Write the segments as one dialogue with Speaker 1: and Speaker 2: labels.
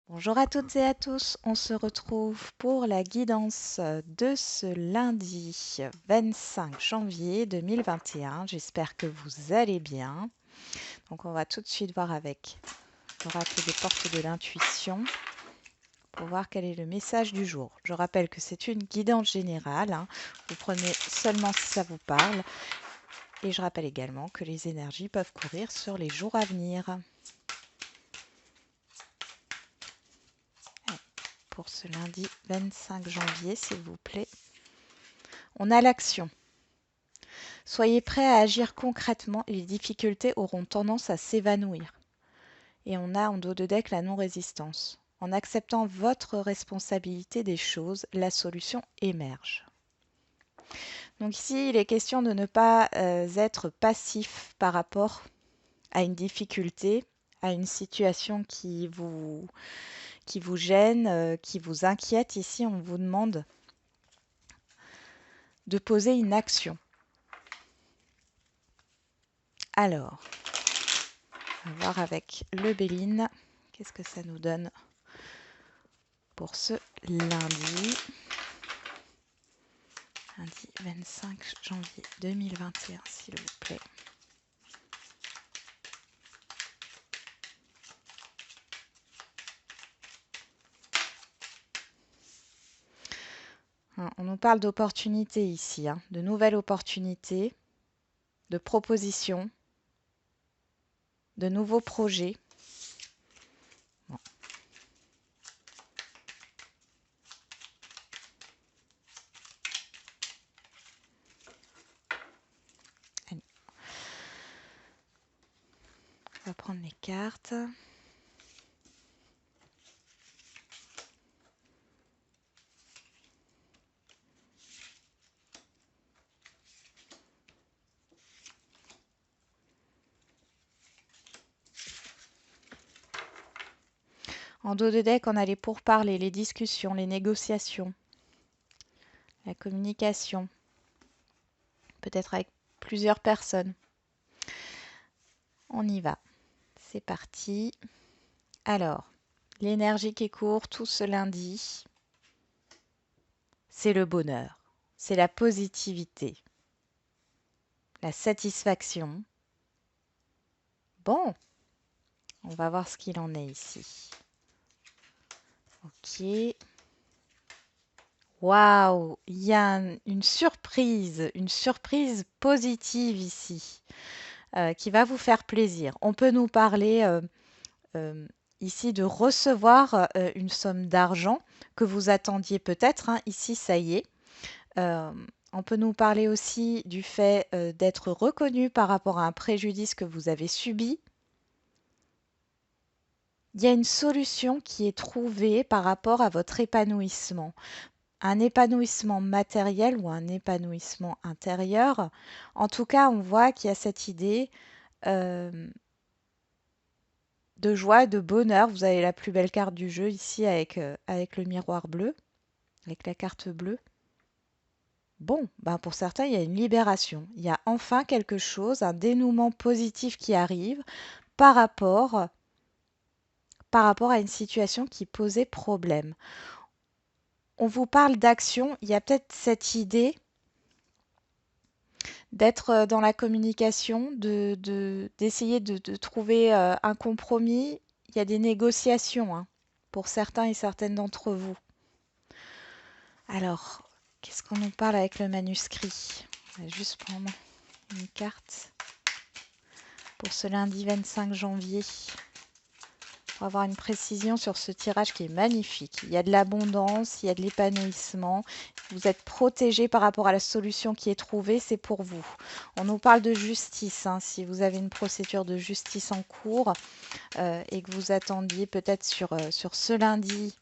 Speaker 1: Bonjour à toutes et à tous, on se retrouve pour la guidance de ce lundi 25 janvier 2021. J'espère que vous allez bien. Donc on va tout de suite voir avec l'oracle des portes de l'intuition pour voir quel est le message du jour. Je rappelle que c'est une guidance générale, hein. Vous prenez seulement si ça vous parle. Et je rappelle également que les énergies peuvent courir sur les jours à venir. Pour ce lundi 25 janvier, s'il vous plaît. On a l'action. Soyez prêts à agir concrètement et les difficultés auront tendance à s'évanouir. Et on a en dos de deck la non-résistance. En acceptant votre responsabilité des choses, la solution émerge. Donc ici, il est question de ne pas être passif par rapport à une difficulté, à une situation qui vous gêne, qui vous inquiète. Ici, on vous demande de poser une action. Alors, on va voir avec le Béline, qu'est-ce que ça nous donne pour ce lundi 25 janvier 2021, s'il vous plaît. On nous parle d'opportunités ici, hein, de nouvelles opportunités, de propositions, de nouveaux projets. Bon. Allez. On va prendre les cartes. En dos de deck, on a les pourparlers, les discussions, les négociations, la communication, peut-être avec plusieurs personnes. On y va. C'est parti. Alors, l'énergie qui court tout ce lundi, c'est le bonheur, c'est la positivité, la satisfaction. Bon, on va voir ce qu'il en est ici. Ok. Waouh, il y a une surprise positive ici qui va vous faire plaisir. On peut nous parler ici de recevoir une somme d'argent que vous attendiez peut-être, hein. Ici, ça y est. Euh, on peut nous parler aussi du fait d'être reconnu par rapport à un préjudice que vous avez subi. Il y a une solution qui est trouvée par rapport à votre épanouissement. Un épanouissement matériel ou un épanouissement intérieur. En tout cas, on voit qu'il y a cette idée euh, de joie, de bonheur. Vous avez la plus belle carte du jeu ici avec le miroir bleu, avec la carte bleue. Bon, ben pour certains, il y a une libération. Il y a enfin quelque chose, un dénouement positif qui arrive par rapport, par rapport à une situation qui posait problème. On vous parle d'action, il y a peut-être cette idée d'être dans la communication, d'essayer de trouver un compromis. Il y a des négociations, hein, pour certains et certaines d'entre vous. Alors, qu'est-ce qu'on nous parle avec le manuscrit? On va juste prendre une carte pour ce lundi 25 janvier. Pour avoir une précision sur ce tirage qui est magnifique. Il y a de l'abondance, il y a de l'épanouissement. Vous êtes protégé par rapport à la solution qui est trouvée, c'est pour vous. On nous parle de justice, hein, si vous avez une procédure de justice en cours et que vous attendiez peut-être sur ce lundi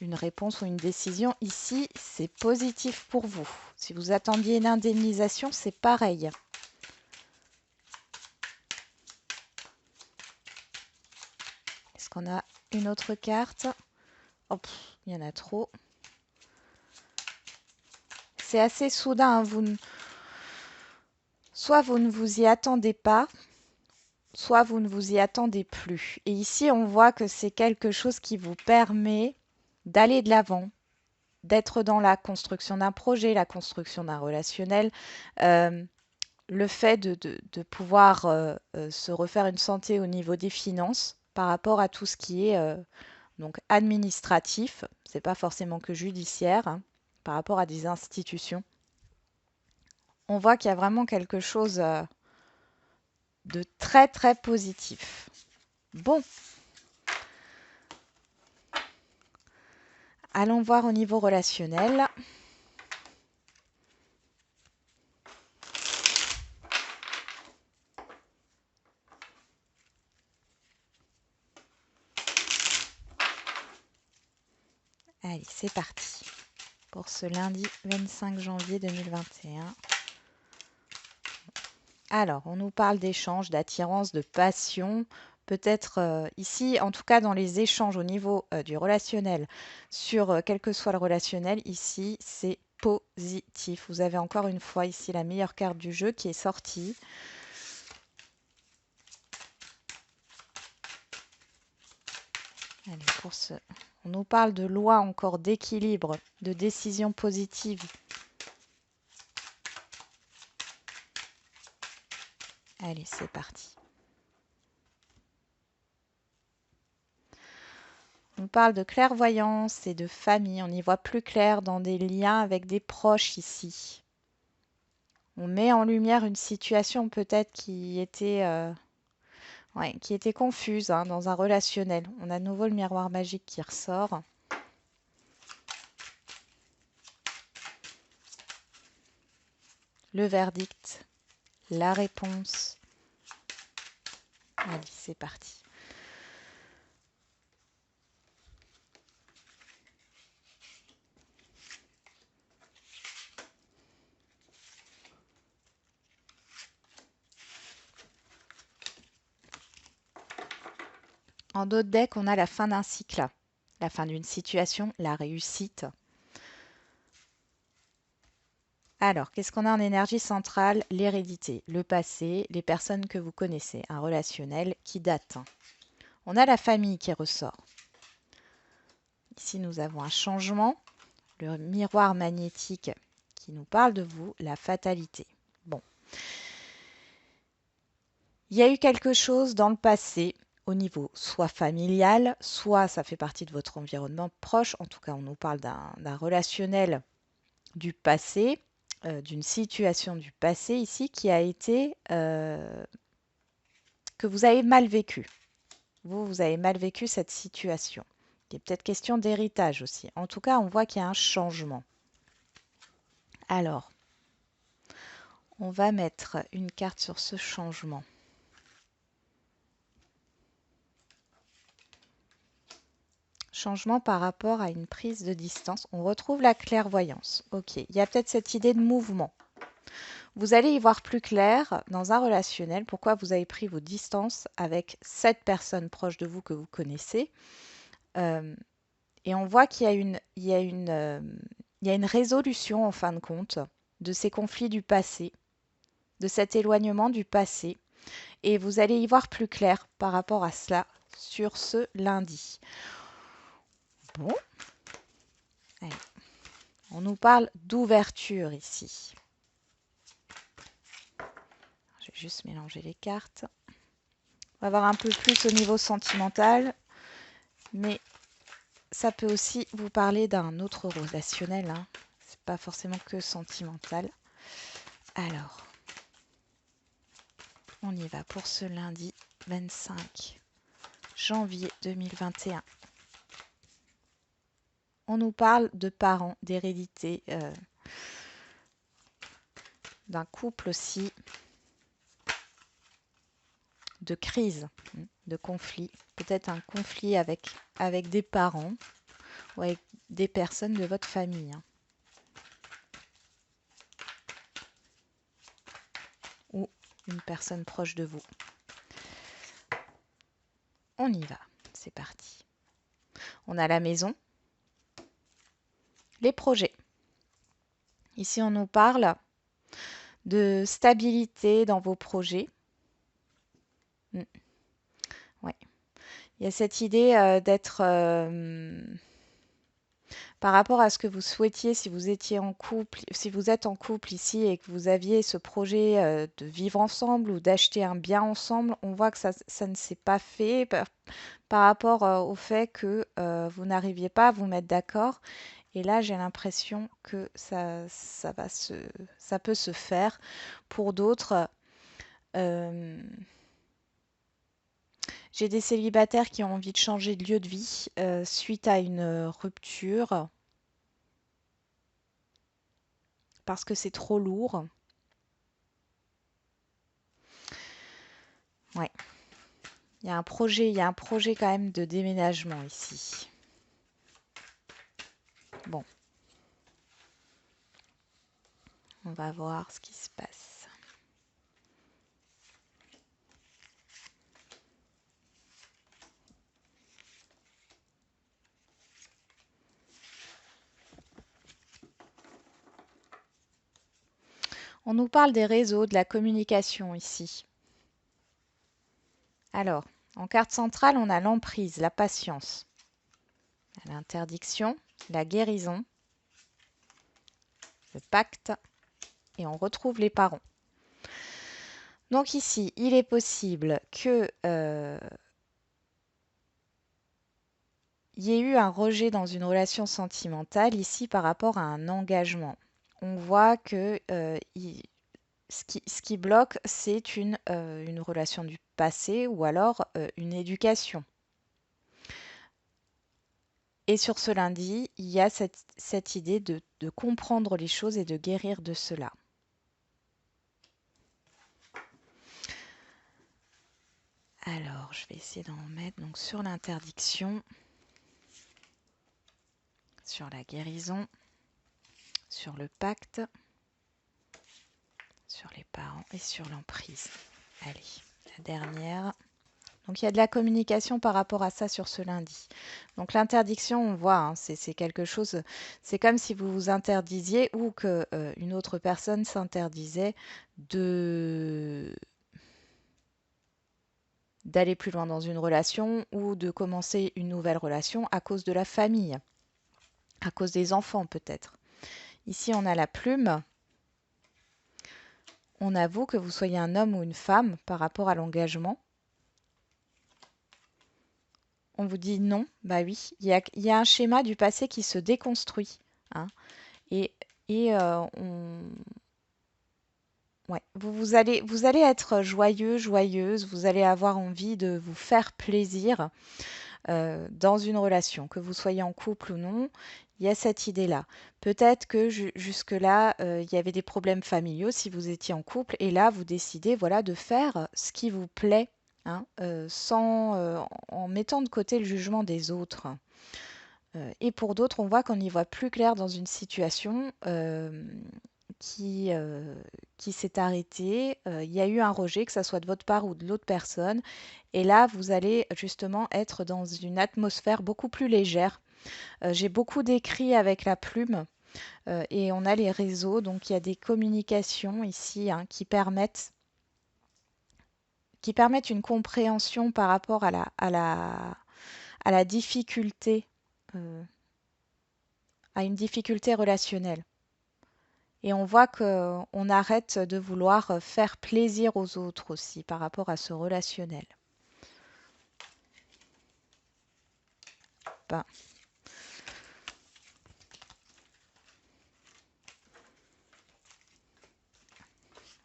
Speaker 1: une réponse ou une décision, ici c'est positif pour vous. Si vous attendiez une indemnisation, c'est pareil. Est-ce qu'on a une autre carte? Oh, il y en a trop. C'est assez soudain, hein. Soit vous ne vous y attendez pas, soit vous ne vous y attendez plus. Et ici, on voit que c'est quelque chose qui vous permet d'aller de l'avant, d'être dans la construction d'un projet, la construction d'un relationnel, euh, le fait de pouvoir se refaire une santé au niveau des finances par rapport à tout ce qui est donc administratif, c'est pas forcément que judiciaire, hein, par rapport à des institutions. On voit qu'il y a vraiment quelque chose de très très positif. Bon, allons voir au niveau relationnel. Allez, c'est parti pour ce lundi 25 janvier 2021. Alors, on nous parle d'échange, d'attirance, de passion. Peut-être ici, en tout cas dans les échanges au niveau du relationnel, sur quel que soit le relationnel, ici, c'est positif. Vous avez encore une fois ici la meilleure carte du jeu qui est sortie. Allez, on nous parle de loi encore, d'équilibre, de décision positive. Allez, c'est parti. On parle de clairvoyance et de famille. On y voit plus clair dans des liens avec des proches ici. On met en lumière une situation peut-être qui était confuse hein, dans un relationnel. On a de nouveau le miroir magique qui ressort. Le verdict, la réponse. Allez, c'est parti. En d'autres decks, on a la fin d'un cycle, la fin d'une situation, la réussite. Alors, qu'est-ce qu'on a en énergie centrale? L'hérédité, le passé, les personnes que vous connaissez, un relationnel qui date. On a la famille qui ressort. Ici, nous avons un changement, le miroir magnétique qui nous parle de vous, la fatalité. Bon. Il y a eu quelque chose dans le passé au niveau soit familial, soit ça fait partie de votre environnement proche. En tout cas, on nous parle d'un relationnel du passé, d'une situation du passé ici qui a été que vous avez mal vécu. Vous avez mal vécu cette situation. Il est peut-être question d'héritage aussi. En tout cas, on voit qu'il y a un changement. Alors, on va mettre une carte sur ce changement. Changement par rapport à une prise de distance. On retrouve la clairvoyance. Ok, il y a peut-être cette idée de mouvement. Vous allez y voir plus clair dans un relationnel pourquoi vous avez pris vos distances avec cette personne proche de vous que vous connaissez. Et on voit qu'il y a une résolution en fin de compte de ces conflits du passé, de cet éloignement du passé. Et vous allez y voir plus clair par rapport à cela sur ce lundi. Bon. Allez. On nous parle d'ouverture ici. Je vais juste mélanger les cartes. On va voir un peu plus au niveau sentimental, mais ça peut aussi vous parler d'un autre relationnel. Hein. C'est pas forcément que sentimental. Alors, on y va pour ce lundi 25 janvier 2021. On nous parle de parents, d'hérédité, d'un couple aussi, de crise, de conflit. Peut-être un conflit avec des parents ou avec des personnes de votre famille. Hein. Ou une personne proche de vous. On y va, c'est parti. On a la maison, les projets. Ici, on nous parle de stabilité dans vos projets. Mm. Ouais. Il y a cette idée d'être par rapport à ce que vous souhaitiez si vous étiez en couple, si vous êtes en couple ici et que vous aviez ce projet de vivre ensemble ou d'acheter un bien ensemble, on voit que ça ne s'est pas fait par rapport au fait que vous n'arriviez pas à vous mettre d'accord. Et là, j'ai l'impression que ça peut se faire. Pour d'autres, euh, j'ai des célibataires qui ont envie de changer de lieu de vie suite à une rupture parce que c'est trop lourd. Ouais, il y a un projet quand même de déménagement ici. Bon, on va voir ce qui se passe. On nous parle des réseaux, de la communication ici. Alors, en carte centrale, on a l'emprise, la patience, l'interdiction, la guérison, le pacte, et on retrouve les parents. Donc ici, il est possible que y ait eu un rejet dans une relation sentimentale ici par rapport à un engagement. On voit que ce qui bloque, c'est une relation du passé ou alors une éducation. Et sur ce lundi, il y a cette idée de comprendre les choses et de guérir de cela. Alors, je vais essayer d'en mettre donc sur l'interdiction, sur la guérison, sur le pacte, sur les parents et sur l'emprise. Allez, la dernière. Donc il y a de la communication par rapport à ça sur ce lundi. Donc l'interdiction, on voit, hein, c'est quelque chose, c'est comme si vous vous interdisiez ou que une autre personne s'interdisait de d'aller plus loin dans une relation ou de commencer une nouvelle relation à cause de la famille, à cause des enfants peut-être. Ici, on a la plume. On avoue que vous soyez un homme ou une femme par rapport à l'engagement. On vous dit non, bah oui, il y a un schéma du passé qui se déconstruit, hein. Et, ouais, vous allez être joyeux, joyeuse, vous allez avoir envie de vous faire plaisir dans une relation, que vous soyez en couple ou non. Il y a cette idée-là. Peut-être que jusque-là, il y avait des problèmes familiaux si vous étiez en couple, et là, vous décidez, voilà, de faire ce qui vous plaît, hein, en mettant de côté le jugement des autres. Et pour d'autres, on voit qu'on y voit plus clair dans une situation qui, euh, qui s'est arrêtée. Il y a eu un rejet, que ce soit de votre part ou de l'autre personne. Et là, vous allez justement être dans une atmosphère beaucoup plus légère. J'ai beaucoup d'écrits avec la plume et on a les réseaux. Donc il y a des communications ici, hein, qui permettent une compréhension par rapport à la difficulté, euh, à une difficulté relationnelle. Et on voit qu'on arrête de vouloir faire plaisir aux autres aussi par rapport à ce relationnel. Ben,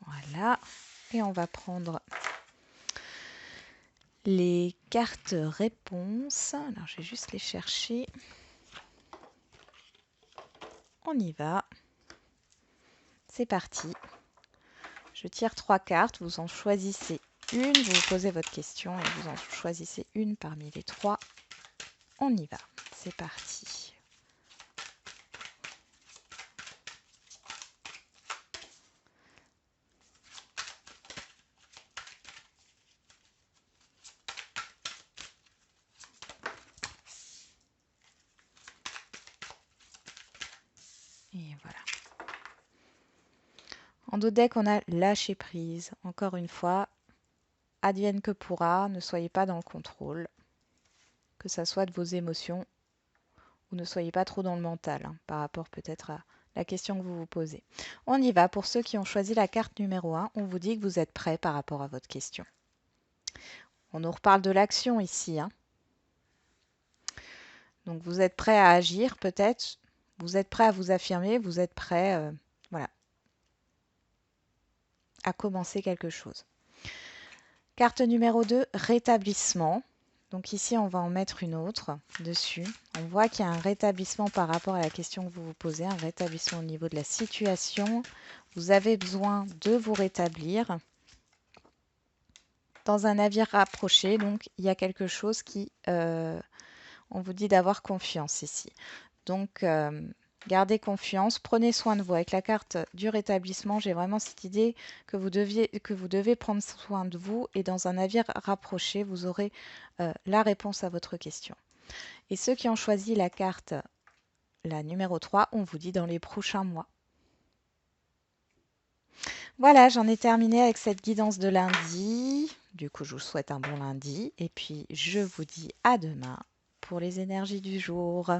Speaker 1: voilà. Et on va prendre les cartes réponses. Alors, je vais juste les chercher. On y va. C'est parti. Je tire 3 cartes. Vous en choisissez une. Vous vous posez votre question et vous en choisissez une parmi les 3. On y va. C'est parti. Et voilà. En dos deck, on a lâcher prise. Encore une fois, advienne que pourra, ne soyez pas dans le contrôle, que ça soit de vos émotions ou ne soyez pas trop dans le mental, hein, par rapport peut-être à la question que vous vous posez. On y va. Pour ceux qui ont choisi la carte numéro 1, on vous dit que vous êtes prêts par rapport à votre question. On nous reparle de l'action ici, hein. Donc vous êtes prêts à agir peut-être, vous êtes prêts à vous affirmer, vous êtes prêts voilà, à commencer quelque chose. Carte numéro 2, rétablissement. Donc ici, on va en mettre une autre dessus. On voit qu'il y a un rétablissement par rapport à la question que vous vous posez, un rétablissement au niveau de la situation. Vous avez besoin de vous rétablir. Dans un navire rapproché, donc il y a quelque chose qui... on vous dit d'avoir confiance ici. Donc, gardez confiance, prenez soin de vous. Avec la carte du rétablissement, j'ai vraiment cette idée que vous devez prendre soin de vous et dans un navire rapproché, vous aurez la réponse à votre question. Et ceux qui ont choisi la carte, la numéro 3, on vous dit dans les prochains mois. Voilà, j'en ai terminé avec cette guidance de lundi. Du coup, je vous souhaite un bon lundi et puis je vous dis à demain pour les énergies du jour.